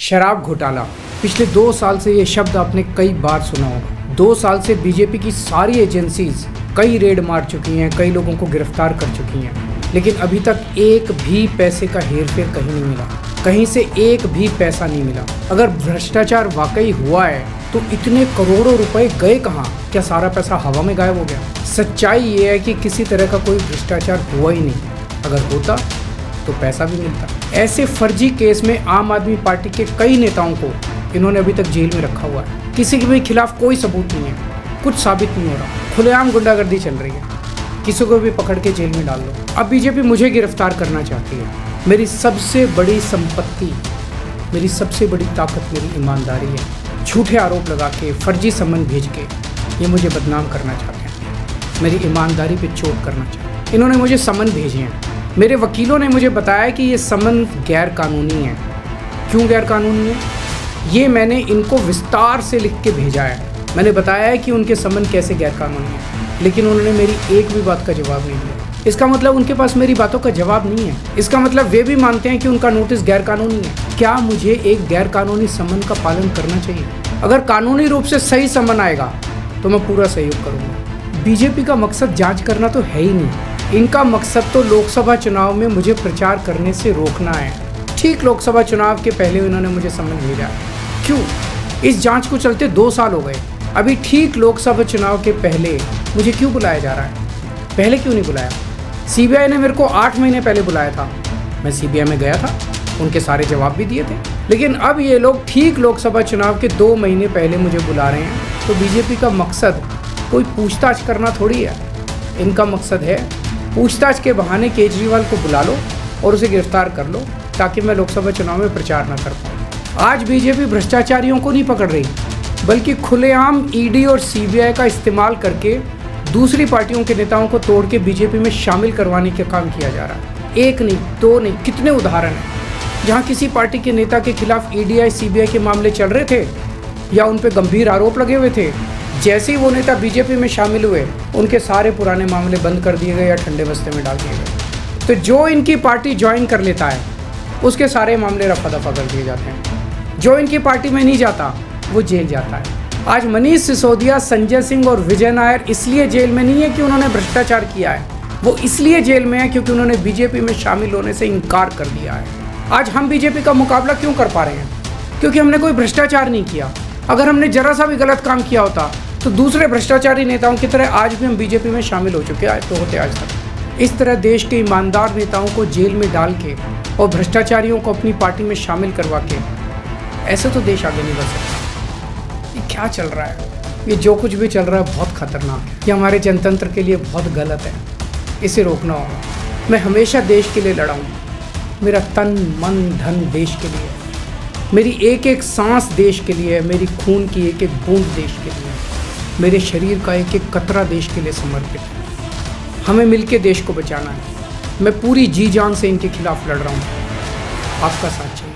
शराब घोटाला। पिछले 2 साल से ये शब्द आपने कई बार सुना होगा। 2 साल से बीजेपी की सारी एजेंसीज कई रेड मार चुकी हैं, कई लोगों को गिरफ्तार कर चुकी हैं, लेकिन अभी तक एक भी पैसे का हेरफेर कहीं नहीं मिला, कहीं से एक भी पैसा नहीं मिला। अगर भ्रष्टाचार वाकई हुआ है तो इतने करोड़ों रुपए गए कहाँ? क्या सारा पैसा हवा में गायब हो गया? सच्चाई ये है कि किसी तरह का कोई भ्रष्टाचार हुआ ही नहीं। अगर होता तो पैसा भी मिलता। ऐसे फर्जी केस में आम आदमी पार्टी के कई नेताओं को इन्होंने अभी तक जेल में रखा हुआ है। किसी के भी खिलाफ कोई सबूत नहीं है, कुछ साबित नहीं हो रहा, खुलेआम गुंडागर्दी चल रही है, किसी को भी पकड़ के जेल में डाल दो। अब बीजेपी मुझे गिरफ्तार करना चाहती है। मेरी सबसे बड़ी संपत्ति, मेरी सबसे बड़ी ताकत मेरी ईमानदारी है। झूठे आरोप लगा के, फर्जी सम्मन भेज के ये मुझे बदनाम करना चाहते हैं, मेरी ईमानदारी पे चोट करना चाहते हैं। इन्होंने मुझे सम्मन भेजे हैं। मेरे वकीलों ने मुझे बताया कि ये सम्मन गैर कानूनी है। क्यों गैर कानूनी है? ये मैंने इनको विस्तार से लिख के भेजा है। मैंने बताया है कि उनके सम्मन कैसे गैर कानूनी है, लेकिन उन्होंने मेरी एक भी बात का जवाब नहीं दिया। इसका मतलब उनके पास मेरी बातों का जवाब नहीं है। इसका मतलब वे भी मानते हैं कि उनका नोटिस गैर कानूनी है। क्या मुझे एक गैर कानूनी सम्मन का पालन करना चाहिए? अगर कानूनी रूप से सही सम्मन आएगा तो मैं पूरा सहयोग करूँगा। बीजेपी का मकसद जाँच करना तो है ही नहीं। इनका मकसद तो लोकसभा चुनाव में मुझे प्रचार करने से रोकना है। ठीक लोकसभा चुनाव के पहले इन्होंने मुझे सम्मन भेजा। क्यों? इस जांच को चलते 2 साल हो गए। अभी ठीक लोकसभा चुनाव के पहले मुझे क्यों बुलाया जा रहा है? पहले क्यों नहीं बुलाया? सीबीआई ने मेरे को 8 महीने पहले बुलाया था। मैं सीबीआई में गया था, उनके सारे जवाब भी दिए थे। लेकिन अब ये लोग ठीक लोकसभा चुनाव के 2 महीने पहले मुझे बुला रहे हैं। तो बीजेपी का मकसद कोई पूछताछ करना थोड़ी है। इनका मकसद है पूछताछ के बहाने केजरीवाल को बुला लो और उसे गिरफ्तार कर लो, ताकि मैं लोकसभा चुनाव में प्रचार न कर पाऊँ। आज बीजेपी भ्रष्टाचारियों को नहीं पकड़ रही, बल्कि खुलेआम ईडी और सीबीआई का इस्तेमाल करके दूसरी पार्टियों के नेताओं को तोड़ के बीजेपी में शामिल करवाने का काम किया जा रहा है। एक नहीं, 2 नहीं, कितने उदाहरण हैं जहाँ किसी पार्टी के नेता के खिलाफ ईडी सीबीआई के मामले चल रहे थे या उन पर गंभीर आरोप लगे हुए थे। जैसे ही वो नेता बीजेपी में शामिल हुए, उनके सारे पुराने मामले बंद कर दिए गए या ठंडे बस्ते में डाल दिए गए। तो जो इनकी पार्टी ज्वाइन कर लेता है, उसके सारे मामले रफा दफा कर दिए जाते हैं। जो इनकी पार्टी में नहीं जाता, वो जेल जाता है। आज मनीष सिसोदिया, संजय सिंह और विजय नायर इसलिए जेल में नहीं है कि उन्होंने भ्रष्टाचार किया है, वो इसलिए जेल में है क्योंकि उन्होंने बीजेपी में शामिल होने से इनकार कर दिया है। आज हम बीजेपी का मुकाबला क्यों कर पा रहे हैं? क्योंकि हमने कोई भ्रष्टाचार नहीं किया। अगर हमने जरा सा भी गलत काम किया होता तो दूसरे भ्रष्टाचारी नेताओं की तरह आज भी हम बीजेपी में शामिल हो चुके हैं, तो होते आज तक। इस तरह देश के ईमानदार नेताओं को जेल में डाल के और भ्रष्टाचारियों को अपनी पार्टी में शामिल करवा के ऐसे तो देश आगे नहीं बढ़ सकता। ये क्या चल रहा है? ये जो कुछ भी चल रहा है बहुत खतरनाक है। ये हमारे जनतंत्र के लिए बहुत गलत है। इसे रोकना होगा। मैं हमेशा देश के लिए लड़ा हूँ। मेरा तन मन धन देश के लिए, मेरी एक एक सांस देश के लिए, मेरी खून की एक एक बूंद देश के लिए, मेरे शरीर का एक एक कतरा देश के लिए समर्पित है। हमें मिलके देश को बचाना है। मैं पूरी जी जान से इनके खिलाफ लड़ रहा हूँ। आपका साथ चाहिए।